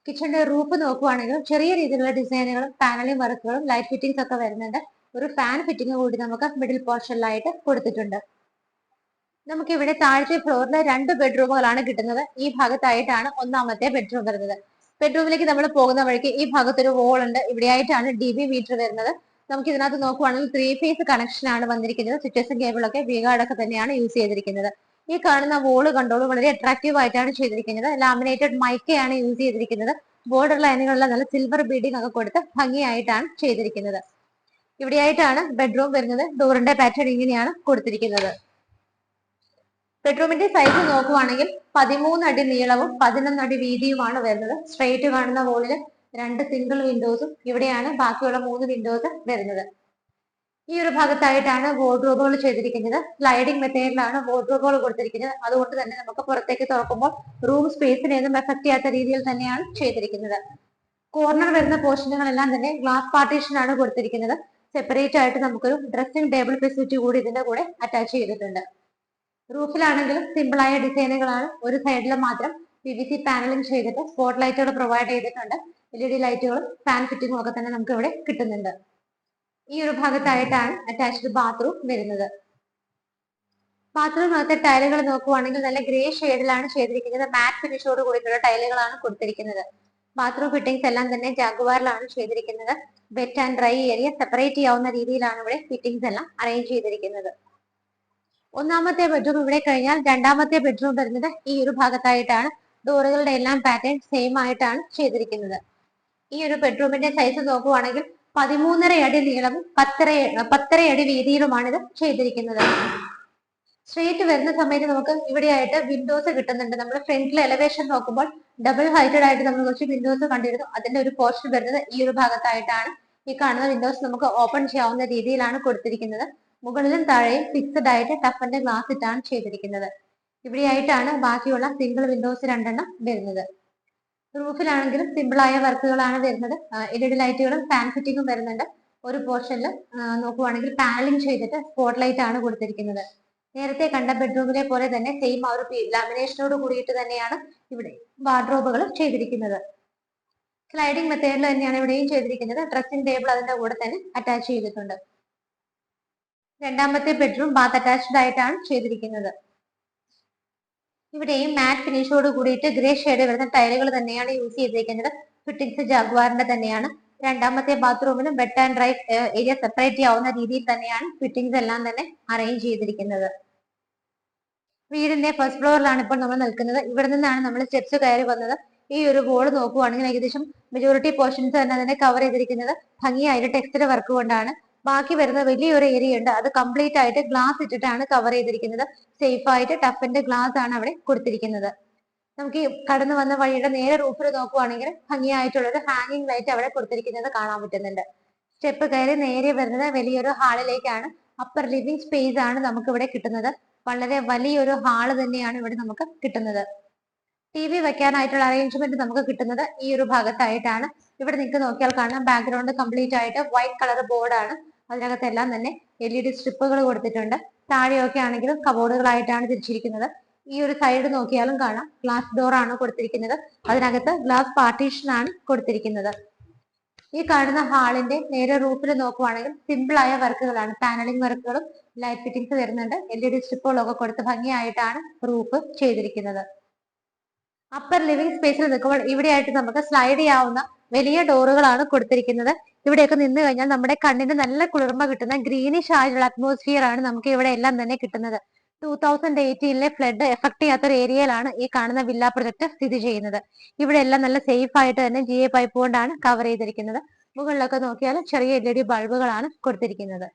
കിച്ചണിന്റെ റൂഫ് നോക്കുവാണെങ്കിൽ ചെറിയ രീതിയിലുള്ള ഡിസൈനുകളും പാനലിംഗ് വർക്കുകളും ലൈറ്റ് ഫിറ്റിംഗ്സ് ഒക്കെ വരുന്നുണ്ട്. ഒരു ഫാൻ ഫിറ്റിംഗ് കൂടി നമുക്ക് മിഡിൽ പോർഷനിലായിട്ട് കൊടുത്തിട്ടുണ്ട്. നമുക്ക് ഇവിടെ താഴത്തെ ഫ്ലോറിൽ 2 ബെഡ്റൂമുകളാണ് കിട്ടുന്നത്. ഈ ഭാഗത്തായിട്ടാണ് ഒന്നാമത്തെ ബെഡ്റൂം വരുന്നത്. ബെഡ്റൂമിലേക്ക് നമ്മൾ പോകുന്ന വഴിക്ക് ഈ ഭാഗത്തൊരു വോൾ ഉണ്ട്. ഇവിടെയായിട്ടാണ് DB മീറ്റർ വരുന്നത്. നമുക്ക് ഇതിനകത്ത് നോക്കുവാണെങ്കിൽ 3 ഫേസ് കണക്ഷൻ ആണ് വന്നിരിക്കുന്നത്. സ്വിച്ചസും കേബിളൊക്കെ V-ഗാർഡ് ഒക്കെ തന്നെയാണ് യൂസ് ചെയ്തിരിക്കുന്നത്. ഈ കാണുന്ന വോള് കണ്ടോളൂ, വളരെ അട്രാക്റ്റീവ് ആയിട്ടാണ് ചെയ്തിരിക്കുന്നത്. ലാമിനേറ്റഡ് മൈക്കയാണ് യൂസ് ചെയ്തിരിക്കുന്നത്. ബോർഡർ ലൈനുകളിലെ നല്ല സിൽവർ ബീഡിംഗ് ഒക്കെ കൊടുത്ത് ഭംഗിയായിട്ടാണ് ചെയ്തിരിക്കുന്നത്. ഇവിടെയായിട്ടാണ് ബെഡ്റൂം വരുന്നത്. ഡോറിന്റെ പാറ്റേൺ ഇങ്ങനെയാണ് കൊടുത്തിരിക്കുന്നത്. ബെഡ്റൂമിന്റെ സൈസ് നോക്കുവാണെങ്കിൽ 13 അടി നീളവും 11 അടി വീതിയുമാണ് വരുന്നത്. സ്ട്രെയിറ്റ് കാണുന്ന വോളിൽ 2 സിംഗിൾ വിൻഡോസും ഇവിടെയാണ് ബാക്കിയുള്ള 3 വിൻഡോസ് വരുന്നത്. ഈ ഒരു ഭാഗത്തായിട്ടാണ് വാർഡ്രോബുകൾ ചെയ്തിരിക്കുന്നത്. സ്ലൈഡിംഗ് മെത്തേഡിലാണ് വാർഡ്രോബുകൾ കൊടുത്തിരിക്കുന്നത്. അതുകൊണ്ട് തന്നെ നമുക്ക് പുറത്തേക്ക് തുറക്കുമ്പോൾ റൂം സ്പേസിനെ ഒന്നും എഫക്ട് ചെയ്യാത്ത രീതിയിൽ തന്നെയാണ് ചെയ്തിരിക്കുന്നത്. കോർണർ വരുന്ന പോർഷനുകളെല്ലാം തന്നെ ഗ്ലാസ് പാർട്ടീഷൻ ആണ് കൊടുത്തിരിക്കുന്നത്. സെപ്പറേറ്റ് ആയിട്ട് നമുക്കൊരു ഡ്രസ്സിംഗ് ടേബിൾ ഫെസിലിറ്റി കൂടി ഇതിന്റെ കൂടെ അറ്റാച്ച് ചെയ്തിട്ടുണ്ട്. റൂഫിലാണെങ്കിലും സിമ്പിളായ ഡിസൈനുകളാണ്. ഒരു സൈഡിൽ മാത്രം PVC പാനലിംഗ് ചെയ്തിട്ട് സ്പോട്ട് ലൈറ്റുകൾ പ്രൊവൈഡ് ചെയ്തിട്ടുണ്ട്. LED ലൈറ്റുകളും ഫാൻ ഫിറ്റിംഗും ഒക്കെ തന്നെ നമുക്ക് ഇവിടെ കിട്ടുന്നുണ്ട്. ഈ ഒരു ഭാഗത്തായിട്ടാണ് അറ്റാച്ച്ഡ് ബാത്റൂം വരുന്നത്. ബാത്റൂമിനകത്തെ ടൈലുകൾ നോക്കുവാണെങ്കിൽ നല്ല ഗ്രേ ഷെയ്ഡിലാണ് ചെയ്തിരിക്കുന്നത്. മാറ്റ് ഫിനിഷോട് കൂടിയിട്ടുള്ള ടൈലുകളാണ് കൊടുത്തിരിക്കുന്നത്. ബാത്റൂം ഫിറ്റിംഗ്സ് എല്ലാം തന്നെ ജാഗ്വാറിലാണ് ചെയ്തിരിക്കുന്നത്. Wet and dry area separate ചെയ്യാവുന്ന രീതിയിലാണ് ഇവിടെ ഫിറ്റിംഗ്സ് എല്ലാം അറേഞ്ച് ചെയ്തിരിക്കുന്നത്. ഒന്നാമത്തെ ബെഡ്റൂം ഇവിടെ കഴിഞ്ഞാൽ രണ്ടാമത്തെ ബെഡ്റൂം വരുന്നത് ഈ ഒരു ഭാഗത്തായിട്ടാണ്. ഡോറുകളുടെ എല്ലാം പാറ്റേൺ സെയിം ആയിട്ടാണ് ചെയ്തിരിക്കുന്നത്. ഈ ഒരു ബെഡ്റൂമിന്റെ സൈസ് നോക്കുവാണെങ്കിൽ 13.5 അടി നീളവും 10.5 അടി വീതിയിലുമാണ് ഇത് ചെയ്തിരിക്കുന്നത്. സ്ട്രേറ്റ് വരുന്ന സമയത്ത് നമുക്ക് ഇവിടെയായിട്ട് വിൻഡോസ് കിട്ടുന്നുണ്ട്. നമ്മൾ ഫ്രണ്ടിൽ എലവേഷൻ നോക്കുമ്പോൾ ഡബിൾ ഹൈറ്റഡ് ആയിട്ട് നമ്മൾ കുറച്ച് വിൻഡോസ് കണ്ടിരുന്നു. അതിന്റെ ഒരു പോർഷൻ വരുന്നത് ഈ ഒരു ഭാഗത്തായിട്ടാണ്. ഈ കാണുന്ന വിൻഡോസ് നമുക്ക് ഓപ്പൺ ചെയ്യാവുന്ന രീതിയിലാണ് കൊടുത്തിരിക്കുന്നത്. മുകളിലും താഴെയും ഫിക്സഡ് ആയിട്ട് ടഫന്റെ ഗ്ലാസ് ഇട്ടാണ് ചെയ്തിരിക്കുന്നത്. ഇവിടെയായിട്ടാണ് ബാക്കിയുള്ള സിംഗിൾ വിൻഡോസ് 2 വരുന്നത്. റൂഫിലാണെങ്കിലും സിമ്പിളായ വർക്കുകളാണ് വരുന്നത്. LED ലൈറ്റുകളും ഫാൻ ഫിറ്റിംഗും വരുന്നുണ്ട്. ഒരു പോർഷനിൽ നോക്കുവാണെങ്കിൽ പാനലിംഗ് ചെയ്തിട്ട് സ്പോട്ട് ലൈറ്റ് ആണ് കൊടുത്തിരിക്കുന്നത്. നേരത്തെ കണ്ട ബെഡ്റൂമിലെ പോലെ തന്നെ സെയിം ആ ഒരു ലാമിനേഷനോട് കൂടിയിട്ട് തന്നെയാണ് ഇവിടെ വാർഡ്രോബുകൾ ചെയ്തിരിക്കുന്നത്. സ്ലൈഡിംഗ് മെത്തേഡിൽ തന്നെയാണ് ഇവിടെയും ചെയ്തിരിക്കുന്നത്. ഡ്രസ്സിംഗ് ടേബിൾ അതിന്റെ കൂടെ തന്നെ അറ്റാച്ച് ചെയ്തിട്ടുണ്ട്. രണ്ടാമത്തെ ബെഡ്റൂം ബാത്ത് അറ്റാച്ച്ഡ് ആയിട്ടാണ് ചെയ്തിരിക്കുന്നത്. ഇവിടെയും മാറ്റ് ഫിനിഷോട് കൂടിയിട്ട് ഗ്രേ ഷെയ്ഡ് വരുന്ന ടൈലുകൾ തന്നെയാണ് യൂസ് ചെയ്തിരിക്കുന്നത്. ഫിറ്റിംഗ്സ് ജാഗ്വാറിന്റെ തന്നെയാണ്. രണ്ടാമത്തെ ബാത്റൂമിനും wet and dry area separate ചെയ്യാവുന്ന രീതിയിൽ തന്നെയാണ് ഫിറ്റിംഗ്സ് എല്ലാം തന്നെ അറേഞ്ച് ചെയ്തിരിക്കുന്നത്. വീടിന്റെ ഫസ്റ്റ് ഫ്ലോറിലാണ് ഇപ്പോൾ നമ്മൾ നിൽക്കുന്നത്. ഇവിടെ നിന്നാണ് നമ്മൾ സ്റ്റെപ്സ് കയറി വന്നത്. ഈ ഒരു വോൾ നോക്കുവാണെങ്കിൽ ഏകദേശം മെജോറിറ്റി പോർഷൻസ് തന്നെ അതിനെ കവർ ചെയ്തിരിക്കുന്നത് ഭംഗിയായിട്ട് ടെക്സ്റ്റൈൽ വർക്ക് കൊണ്ടാണ്. ബാക്കി വരുന്ന വലിയൊരു ഏരിയ ഉണ്ട്. അത് കംപ്ലീറ്റ് ആയിട്ട് ഗ്ലാസ് ഇട്ടിട്ടാണ് കവർ ചെയ്തിരിക്കുന്നത്. സേഫ് ആയിട്ട് ടഫിന്റെ ഗ്ലാസ് ആണ് അവിടെ കൊടുത്തിരിക്കുന്നത്. നമുക്ക് ഈ കടന്നു വന്ന വഴിയുടെ നേരെ റൂഫിൽ നോക്കുവാണെങ്കിൽ ഭംഗിയായിട്ടുള്ള ഒരു ഹാങ്ങിങ് ലൈറ്റ് അവിടെ കൊടുത്തിരിക്കുന്നത് കാണാൻ പറ്റുന്നുണ്ട്. സ്റ്റെപ്പ് കയറി നേരെ വരുന്നത് വലിയൊരു ഹാളിലേക്കാണ്. അപ്പർ ലിവിംഗ് സ്പേസ് ആണ് നമുക്ക് ഇവിടെ കിട്ടുന്നത്. വളരെ വലിയൊരു ഹാള് തന്നെയാണ് ഇവിടെ നമുക്ക് കിട്ടുന്നത്. TV വെക്കാനായിട്ടുള്ള അറേഞ്ച്മെന്റ് നമുക്ക് കിട്ടുന്നത് ഈ ഒരു ഭാഗത്തായിട്ടാണ്. ഇവിടെ നിങ്ങൾക്ക് നോക്കിയാൽ കാണാം ബാക്ക്ഗ്രൗണ്ട് കംപ്ലീറ്റ് ആയിട്ട് വൈറ്റ് കളർ ബോർഡാണ്. അതിനകത്തെല്ലാം തന്നെ LED സ്ട്രിപ്പുകൾ കൊടുത്തിട്ടുണ്ട്. താഴെയൊക്കെ ആണെങ്കിലും കബോർഡുകളായിട്ടാണ് തിരിച്ചിരിക്കുന്നത്. ഈ ഒരു സൈഡ് നോക്കിയാലും കാണാം ഗ്ലാസ് ഡോർ ആണ് കൊടുത്തിരിക്കുന്നത്. അതിനകത്ത് ഗ്ലാസ് പാർട്ടീഷൻ ആണ് കൊടുത്തിരിക്കുന്നത്. ഈ കാണുന്ന ഹാളിന്റെ നേരെ റൂഫിൽ നോക്കുവാണെങ്കിൽ സിമ്പിൾ ആയ വർക്കുകളാണ്, പാനലിംഗ് വർക്കുകളും ലൈറ്റ് ഫിറ്റിംഗ്സ് വരുന്നുണ്ട്. LED സ്ട്രിപ്പുകളൊക്കെ കൊടുത്ത് ഭംഗിയായിട്ടാണ് റൂഫ് ചെയ്തിരിക്കുന്നത്. അപ്പർ ലിവിംഗ് സ്പേസിൽ നിൽക്കുമ്പോൾ ഇവിടെയായിട്ട് നമുക്ക് സ്ലൈഡ് ചെയ്യാവുന്ന വലിയ ഡോറുകളാണ് കൊടുത്തിരിക്കുന്നത്. ഇവിടെയൊക്കെ നിന്ന് കഴിഞ്ഞാൽ നമ്മുടെ കണ്ണിന് നല്ല കുളിർമ കിട്ടുന്ന ഗ്രീനിഷ് ആയിട്ടുള്ള അറ്റ്മോസ്ഫിയർ ആണ് നമുക്ക് ഇവിടെ എല്ലാം തന്നെ കിട്ടുന്നത്. 2018 ഫ്ലഡ് എഫക്ട് ചെയ്യാത്ത ഒരു ഏരിയയിലാണ് ഈ കാണുന്ന വില്ല പ്രൊജക്ട് സ്ഥിതി ചെയ്യുന്നത്. ഇവിടെ എല്ലാം നല്ല സേഫ് ആയിട്ട് തന്നെ GA പൈപ്പ് കൊണ്ടാണ് കവർ ചെയ്തിരിക്കുന്നത്. മുകളിലൊക്കെ നോക്കിയാൽ ചെറിയ LED ബൾബുകളാണ് കൊടുത്തിരിക്കുന്നത്.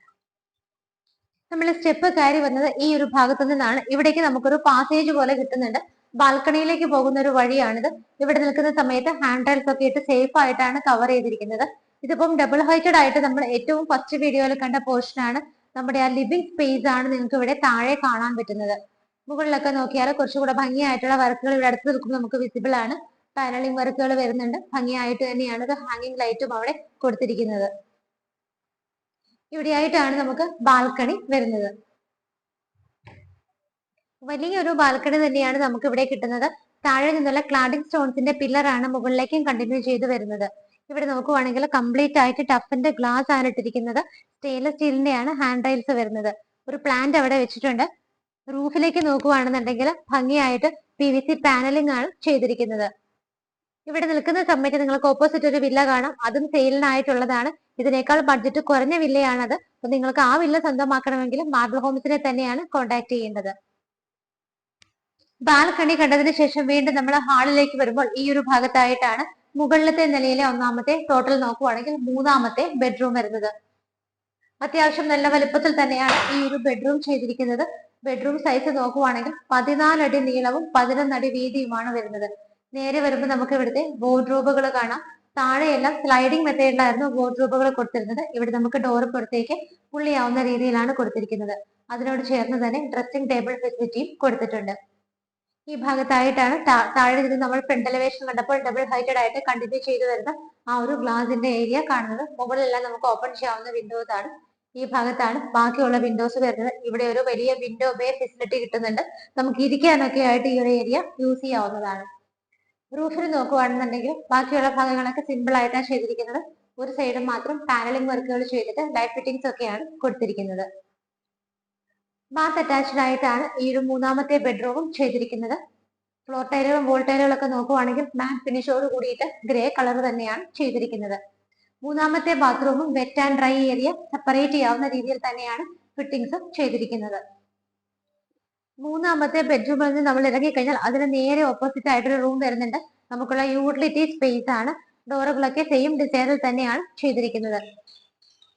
നമ്മൾ സ്റ്റെപ്പ് കയറി വന്നത് ഈ ഒരു ഭാഗത്തു നിന്നാണ്. ഇവിടേക്ക് നമുക്കൊരു പാസേജ് പോലെ കിട്ടുന്നുണ്ട്. ബാൽക്കണിയിലേക്ക് പോകുന്ന ഒരു വഴിയാണിത്. ഇവിടെ നിൽക്കുന്ന സമയത്ത് ഹാൻഡ് റൈൽസ് ഒക്കെ ഇട്ട് സേഫ് ആയിട്ടാണ് കവർ ചെയ്തിരിക്കുന്നത്. ഇതിപ്പം ഡബിൾ ഹൈറ്റഡ് ആയിട്ട് നമ്മൾ ഏറ്റവും ഫസ്റ്റ് വീഡിയോയിൽ കണ്ട പോർഷൻ ആണ്. നമ്മുടെ ആ ലിവിംഗ് സ്പേസ് ആണ് നിങ്ങൾക്ക് ഇവിടെ താഴെ കാണാൻ പറ്റുന്നത്. മുകളിലൊക്കെ നോക്കിയാൽ കുറച്ചുകൂടെ ഭംഗിയായിട്ടുള്ള വർക്കുകൾ ഇവിടെ അടുത്ത് നിൽക്കുമ്പോൾ നമുക്ക് വിസിബിൾ ആണ്. പാനലിംഗ് വർക്കുകൾ വരുന്നുണ്ട്. ഭംഗിയായിട്ട് തന്നെയാണ് ഇത് ഹാങ്ങിങ് ലൈറ്റും അവിടെ കൊടുത്തിരിക്കുന്നത്. ഇവിടെയായിട്ടാണ് നമുക്ക് ബാൽക്കണി വരുന്നത്. വലിയൊരു ബാൽക്കണി തന്നെയാണ് നമുക്ക് ഇവിടെ കിട്ടുന്നത്. താഴെ നിന്നുള്ള ക്ലാഡിംഗ് സ്റ്റോൺസിന്റെ പില്ലർ ആണ് മുകളിലേക്കും കണ്ടിന്യൂ ചെയ്ത് വരുന്നത്. ഇവിടെ നോക്കുവാണെങ്കിൽ കംപ്ലീറ്റ് ആയിട്ട് ടഫിന്റെ ഗ്ലാസ് ആണ് ഇട്ടിരിക്കുന്നത്. സ്റ്റെയിൻലെസ് സ്റ്റീലിന്റെ ആണ് ഹാൻഡ് റൈൽസ് വരുന്നത്. ഒരു പ്ലാന്റ് അവിടെ വെച്ചിട്ടുണ്ട്. റൂഫിലേക്ക് നോക്കുവാണെന്നുണ്ടെങ്കിൽ ഭംഗിയായിട്ട് PVC പാനലിംഗ് ആണ് ചെയ്തിരിക്കുന്നത്. ഇവിടെ നിൽക്കുന്ന സമയത്ത് നിങ്ങൾക്ക് ഓപ്പോസിറ്റ് ഒരു വില്ല കാണാം. അതും സെയിലിനായിട്ടുള്ളതാണ്. ഇതിനേക്കാൾ ബഡ്ജറ്റ് കുറഞ്ഞ വില്ലയാണത്. അപ്പൊ നിങ്ങൾക്ക് ആ വില്ല സ്വന്തമാക്കണമെങ്കിൽ മാർബിൾ ഹോംസിനെ തന്നെയാണ് കോൺടാക്ട് ചെയ്യേണ്ടത്. ബാൽക്കണി കണ്ടതിന് ശേഷം വീണ്ടും നമ്മൾ ഹാളിലേക്ക് വരുമ്പോൾ ഈ ഒരു ഭാഗത്തായിട്ടാണ് മുകളിലത്തെ നിലയിലെ ഒന്നാമത്തെ, ടോട്ടൽ നോക്കുവാണെങ്കിൽ മൂന്നാമത്തെ ബെഡ്റൂം വരുന്നത്. അത്യാവശ്യം നല്ല വലുപ്പത്തിൽ തന്നെയാണ് ഈ ഒരു ബെഡ്റൂം ചെയ്തിരിക്കുന്നത്. ബെഡ്റൂം സൈസ് നോക്കുവാണെങ്കിൽ 14 അടി നീളവും 11 അടി വീതിയുമാണ് വരുന്നത്. നേരെ വരുമ്പോൾ നമുക്ക് ഇവിടുത്തെ വാർഡ്രോബുകൾ കാണാം. താഴെയെല്ലാം സ്ലൈഡിംഗ് മെത്തേഡിലായിരുന്നു വാർഡ്രോബുകൾ കൊടുത്തിരുന്നത്. ഇവിടെ നമുക്ക് ഡോറ് പുറത്തേക്ക് പുള്ളിയാവുന്ന രീതിയിലാണ് കൊടുത്തിരിക്കുന്നത്. അതിനോട് ചേർന്ന് തന്നെ ഡ്രസ്സിംഗ് ടേബിൾ ഫെസിലിറ്റിയും കൊടുത്തിട്ടുണ്ട്. ഈ ഭാഗത്തായിട്ടാണ് താഴെ നിന്ന് നമ്മൾ ഫ്രണ്ട് എലിവേഷൻ കണ്ടപ്പോൾ ഡബിൾ ഹൈറ്റഡ് ആയിട്ട് കണ്ടിന്യൂ ചെയ്തു വരുന്ന ആ ഒരു ഗ്ലാസിന്റെ ഏരിയ കാണുന്നത്. മുകളിലെല്ലാം നമുക്ക് ഓപ്പൺ ചെയ്യാവുന്ന വിൻഡോസ് ആണ്. ഈ ഭാഗത്താണ് ബാക്കിയുള്ള വിൻഡോസ് വരുന്നത്. ഇവിടെ ഒരു വലിയ വിൻഡോ ബേ ഫെസിലിറ്റി കിട്ടുന്നുണ്ട്. നമുക്ക് ഇരിക്കാനൊക്കെ ആയിട്ട് ഈ ഒരു ഏരിയ യൂസ് ചെയ്യാവുന്നതാണ്. റൂഫിൽ നോക്കുകയാണെന്നുണ്ടെങ്കിൽ ബാക്കിയുള്ള ഭാഗങ്ങളൊക്കെ സിമ്പിൾ ആയിട്ടാണ് ചെയ്തിരിക്കുന്നത്. ഒരു സൈഡ് മാത്രം പാനലിംഗ് വർക്കുകൾ ചെയ്തിട്ട് ലൈറ്റ് ഫിറ്റിംഗ്സ് ഒക്കെയാണ് കൊടുത്തിരിക്കുന്നത്. ബാത്ത് അറ്റാച്ച്ഡ് ആയിട്ടാണ് ഈ ഒരു മൂന്നാമത്തെ ബെഡ്റൂമും ചെയ്തിരിക്കുന്നത്. ഫ്ലോർ ടൈലുകളും വോൾ ടൈലുകളൊക്കെ നോക്കുവാണെങ്കിൽ മാറ്റ് ഫിനിഷോട് കൂടിയിട്ട് ഗ്രേ കളർ തന്നെയാണ് ചെയ്തിരിക്കുന്നത്. മൂന്നാമത്തെ ബാത്റൂമും wet and dry area separate ചെയ്യാവുന്ന രീതിയിൽ തന്നെയാണ് ഫിറ്റിംഗ്സ് ചെയ്തിരിക്കുന്നത്. മൂന്നാമത്തെ ബെഡ്റൂമിൽ നിന്ന് നമ്മൾ ഇറങ്ങിക്കഴിഞ്ഞാൽ അതിന് നേരെ ഓപ്പോസിറ്റ് ആയിട്ടൊരു റൂം വരുന്നുണ്ട്. നമുക്കുള്ള യൂട്ടിലിറ്റി സ്പേസ് ആണ്. ഡോറുകളൊക്കെ സെയിം ഡിസൈനിൽ തന്നെയാണ് ചെയ്തിരിക്കുന്നത്.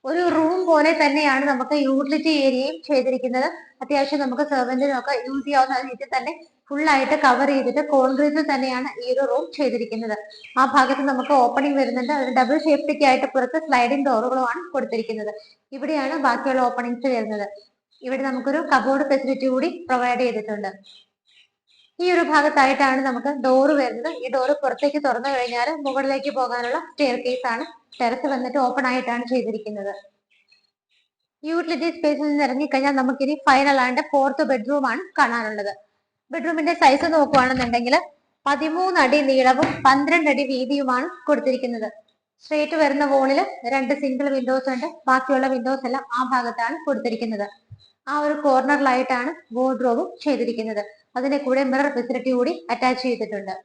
ഒരു റൂം പോലെ തന്നെയാണ് നമുക്ക് യൂട്ടിലിറ്റി ഏരിയയും ചെയ്തിരിക്കുന്നത്. അത്യാവശ്യം നമുക്ക് സെർവന്റിനൊക്കെ യൂസ് ചെയ്യാവുന്ന രീതിയിൽ തന്നെ ഫുൾ ആയിട്ട് കവർ ചെയ്തിട്ട് കോൺക്രീറ്റിൽ തന്നെയാണ് ഈ ഒരു റൂം ചെയ്തിരിക്കുന്നത്. ആ ഭാഗത്ത് നമുക്ക് ഓപ്പണിംഗ് വരുന്നുണ്ട്. അതിന് ഡബിൾ സേഫ്റ്റിക്ക് ആയിട്ട് പുറത്ത് സ്ലൈഡിംഗ് ഡോറുകളുമാണ് കൊടുത്തിരിക്കുന്നത്. ഇവിടെയാണ് ബാക്കിയുള്ള ഓപ്പണിംഗ്സ് വരുന്നത്. ഇവിടെ നമുക്കൊരു കബോർഡ് ഫെസിലിറ്റി കൂടി പ്രൊവൈഡ് ചെയ്തിട്ടുണ്ട്. ഈ ഒരു ഭാഗത്തായിട്ടാണ് നമുക്ക് ഡോറ് വരുന്നത്. ഈ ഡോറ് പുറത്തേക്ക് തുറന്നു കഴിഞ്ഞാൽ മുകളിലേക്ക് പോകാനുള്ള സ്റ്റെയർ കേസ് ആണ്. ടെറസ് വന്നിട്ട് ഓപ്പൺ ആയിട്ടാണ് ചെയ്തിരിക്കുന്നത്. യൂട്ടിലിറ്റി സ്പേസിൽ നിന്ന് ഇറങ്ങിക്കഴിഞ്ഞാൽ നമുക്കിനി ഫൈനൽ ആൻഡ് ഫോർത്ത് ബെഡ്റൂം ആണ് കാണാനുള്ളത്. ബെഡ്റൂമിന്റെ സൈസ് നോക്കുകയാണെന്നുണ്ടെങ്കിൽ 13 അടി നീളവും 12 അടി വീതിയുമാണ് കൊടുത്തിരിക്കുന്നത്. സ്ട്രേറ്റ് വരുന്ന വോളിൽ 2 സിംഗിൾ വിൻഡോസ് ഉണ്ട്. ബാക്കിയുള്ള വിൻഡോസ് എല്ലാം ആ ഭാഗത്താണ് കൊടുത്തിരിക്കുന്നത്. ആ ഒരു കോർണറിലായിട്ടാണ് വാർഡ്രോബും ചെയ്തിരിക്കുന്നത്. അതിന്റെ കൂടെ മിറർ ഫെസിലിറ്റി കൂടി അറ്റാച്ച് ചെയ്തിട്ടുണ്ട്.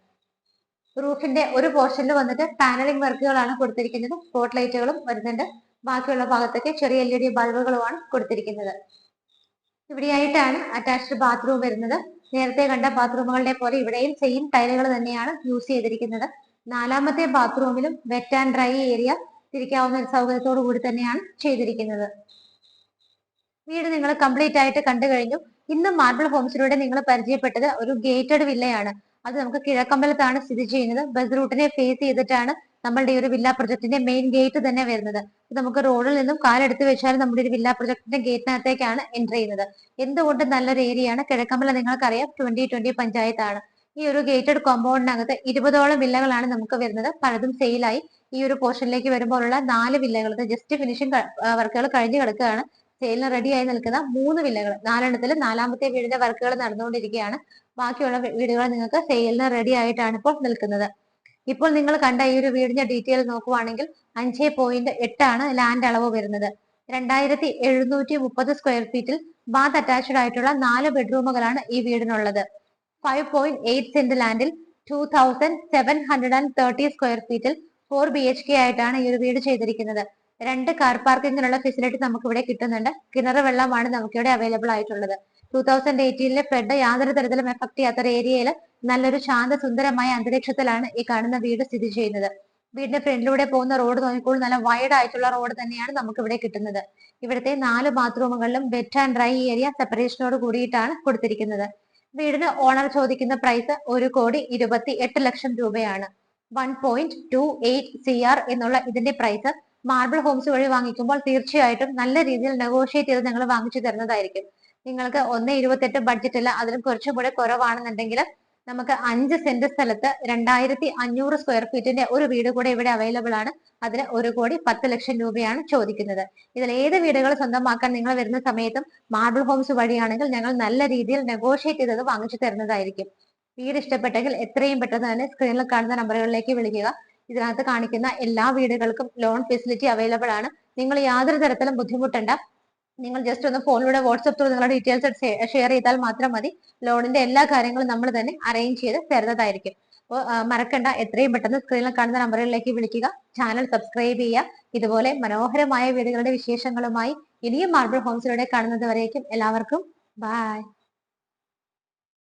റൂഫിന്റെ ഒരു പോർഷനിൽ വന്നിട്ട് പാനലിംഗ് വർക്കുകളാണ് കൊടുത്തിരിക്കുന്നത്. സ്പോട്ട് ലൈറ്റുകളും വരുന്നുണ്ട്. ബാക്കിയുള്ള ഭാഗത്തൊക്കെ ചെറിയ LED ബൾബുകളുമാണ് കൊടുത്തിരിക്കുന്നത്. ഇവിടെയായിട്ടാണ് അറ്റാച്ച്ഡ് ബാത്റൂം വരുന്നത്. നേരത്തെ കണ്ട ബാത്റൂമുകളുടെ പോലെ ഇവിടെയും സെയിം ടൈലുകൾ തന്നെയാണ് യൂസ് ചെയ്തിരിക്കുന്നത്. നാലാമത്തെ ബാത്റൂമിലും വെറ്റ് ആൻഡ് ഡ്രൈ ഏരിയ തിരിക്കാവുന്ന സൗകര്യത്തോടു കൂടി തന്നെയാണ് ചെയ്തിരിക്കുന്നത്. വീട് നിങ്ങൾ കംപ്ലീറ്റ് ആയിട്ട് കണ്ടു കഴിഞ്ഞു. ഇന്ന് മാർബിൾ ഹോംസിലൂടെ നിങ്ങൾ പരിചയപ്പെട്ടത് ഒരു ഗേറ്റഡ് വില്ലയാണ്. അത് നമുക്ക് കിഴക്കമ്പലത്താണ് സ്ഥിതി ചെയ്യുന്നത്. ബസ് റൂട്ടിനെ ഫേസ് ചെയ്തിട്ടാണ് നമ്മളുടെ ഈ ഒരു വില്ല പ്രൊജക്ടിന്റെ മെയിൻ ഗേറ്റ് തന്നെ വരുന്നത്. നമുക്ക് റോഡിൽ നിന്നും കാലെടുത്ത് വെച്ചാൽ നമ്മുടെ ഒരു വില്ല പ്രൊജക്ടിന്റെ ഗേറ്റിനകത്തേക്കാണ് എൻ്റർ ചെയ്യുന്നത്. എന്തുകൊണ്ട് നല്ലൊരു ഏരിയയാണ്. കിഴക്കമ്പലം നിങ്ങൾക്കറിയാം 2020 പഞ്ചായത്താണ്. ഈ ഒരു ഗേറ്റഡ് കോമ്പൗണ്ടിനകത്ത് 20ഓളം വില്ലകളാണ് നമുക്ക് വരുന്നത്. പലതും സെയിലായി. ഈ ഒരു പോർഷനിലേക്ക് വരുമ്പോഴുള്ള 4 വില്ലകൾ, ജസ്റ്റ് ഫിനിഷിംഗ് വർക്കുകൾ കഴിഞ്ഞു കിടക്കുകയാണ്. സെയിലിന് റെഡി ആയി നിൽക്കുന്ന 3 വില്ലകൾ, 4 4ാമത്തെ വീടിന്റെ വർക്കുകൾ നടന്നുകൊണ്ടിരിക്കുകയാണ്. ബാക്കിയുള്ള വീടുകൾ നിങ്ങൾക്ക് സെയിലിന് റെഡി ആയിട്ടാണ് ഇപ്പോൾ നിൽക്കുന്നത്. ഇപ്പോൾ നിങ്ങൾ കണ്ട ഈ ഒരു വീടിന്റെ ഡീറ്റെയിൽ നോക്കുവാണെങ്കിൽ 5.8 ആണ് ലാൻഡ് അളവ് വരുന്നത്. 2730 സ്ക്വയർ ഫീറ്റിൽ ബാത്ത് അറ്റാച്ച്ഡ് ആയിട്ടുള്ള 4 ബെഡ്റൂമുകളാണ് ഈ വീടിനുള്ളത്. 5.8 സെന്റ് ലാൻഡിൽ 2730 സ്ക്വയർ ഫീറ്റിൽ 4 BHK ആയിട്ടാണ് ഈ ഒരു വീട് ചെയ്തിരിക്കുന്നത്. 2 കാർ പാർക്കിങ്ങിനുള്ള ഫെസിലിറ്റി നമുക്ക് ഇവിടെ കിട്ടുന്നുണ്ട്. കിണർ വെള്ളമാണ് നമുക്കിവിടെ അവൈലബിൾ ആയിട്ടുള്ളത്. 2018 ഫ്ലഡ് യാതൊരു തരത്തിലും എഫക്ട് ചെയ്യാത്ത ഒരു ഏരിയയിൽ നല്ലൊരു ശാന്ത സുന്ദരമായ അന്തരീക്ഷത്തിലാണ് ഈ കാണുന്ന വീട് സ്ഥിതി ചെയ്യുന്നത്. വീടിന്റെ ഫ്രണ്ടിലൂടെ പോകുന്ന റോഡ് നോക്കിക്കോളൂ, നല്ല വൈഡ് ആയിട്ടുള്ള റോഡ് തന്നെയാണ് നമുക്ക് ഇവിടെ കിട്ടുന്നത്. ഇവിടുത്തെ 4 ബാത്റൂമുകളിലും വെറ്റ് ആൻഡ് ഡ്രൈ ഏരിയ സെപ്പറേഷനോട് കൂടിയിട്ടാണ് കൊടുത്തിരിക്കുന്നത്. വീടിന് ഓണർ ചോദിക്കുന്ന പ്രൈസ് 1,28,00,000 രൂപയാണ്. 1.28 CR എന്നുള്ള ഇതിന്റെ പ്രൈസ് മാർബിൾ ഹോംസ് വഴി വാങ്ങിക്കുമ്പോൾ തീർച്ചയായിട്ടും നല്ല രീതിയിൽ നെഗോഷിയേറ്റ് ചെയ്ത് ഞങ്ങൾ വാങ്ങിച്ചു തരുന്നതായിരിക്കും. നിങ്ങൾക്ക് 1.28 ബഡ്ജറ്റ് അല്ല, അതിലും കുറച്ചും കൂടെ കുറവാണെന്നുണ്ടെങ്കിൽ നമുക്ക് 5 സെന്റ് സ്ഥലത്ത് 2500 സ്ക്വയർ ഫീറ്റിന്റെ ഒരു വീട് കൂടെ ഇവിടെ അവൈലബിൾ ആണ്. അതിന് 1,10,00,000 രൂപയാണ് ചോദിക്കുന്നത്. ഇതിൽ ഏത് വീടുകൾ സ്വന്തമാക്കാൻ നിങ്ങൾ വരുന്ന സമയത്തും മാർബിൾ ഹോംസ് വഴിയാണെങ്കിൽ ഞങ്ങൾ നല്ല രീതിയിൽ നെഗോഷിയേറ്റ് ചെയ്തത് വാങ്ങിച്ചു തരുന്നതായിരിക്കും. വീട് ഇഷ്ടപ്പെട്ടെങ്കിൽ എത്രയും പെട്ടെന്ന് തന്നെ സ്ക്രീനിൽ കാണുന്ന നമ്പറുകളിലേക്ക് വിളിക്കുക. ഇതിനകത്ത് കാണിക്കുന്ന എല്ലാ വീടുകൾക്കും ലോൺ ഫെസിലിറ്റി അവൈലബിൾ ആണ്. നിങ്ങൾ യാതൊരു തരത്തിലും ബുദ്ധിമുട്ടണ്ട. നിങ്ങൾ ജസ്റ്റ് ഒന്ന് ഫോണിലൂടെ വാട്സ്ആപ്പ് ത്രൂ നിങ്ങളുടെ ഡീറ്റെയിൽസ് ഷെയർ ചെയ്താൽ മാത്രം മതി. ലോണിന്റെ എല്ലാ കാര്യങ്ങളും നമ്മൾ തന്നെ അറേഞ്ച് ചെയ്ത് തരുന്നതായിരിക്കും. അപ്പോൾ മറക്കണ്ട, എത്രയും പെട്ടെന്ന് സ്ക്രീനിൽ കാണുന്ന നമ്പറുകളിലേക്ക് വിളിക്കുക. ചാനൽ സബ്സ്ക്രൈബ് ചെയ്യുക. ഇതുപോലെ മനോഹരമായ വീടുകളുടെ വിശേഷങ്ങളുമായി ഇനിയും മാർബിൾ ഹോംസിലൂടെ കാണുന്നത് വരേക്കും എല്ലാവർക്കും ബൈ.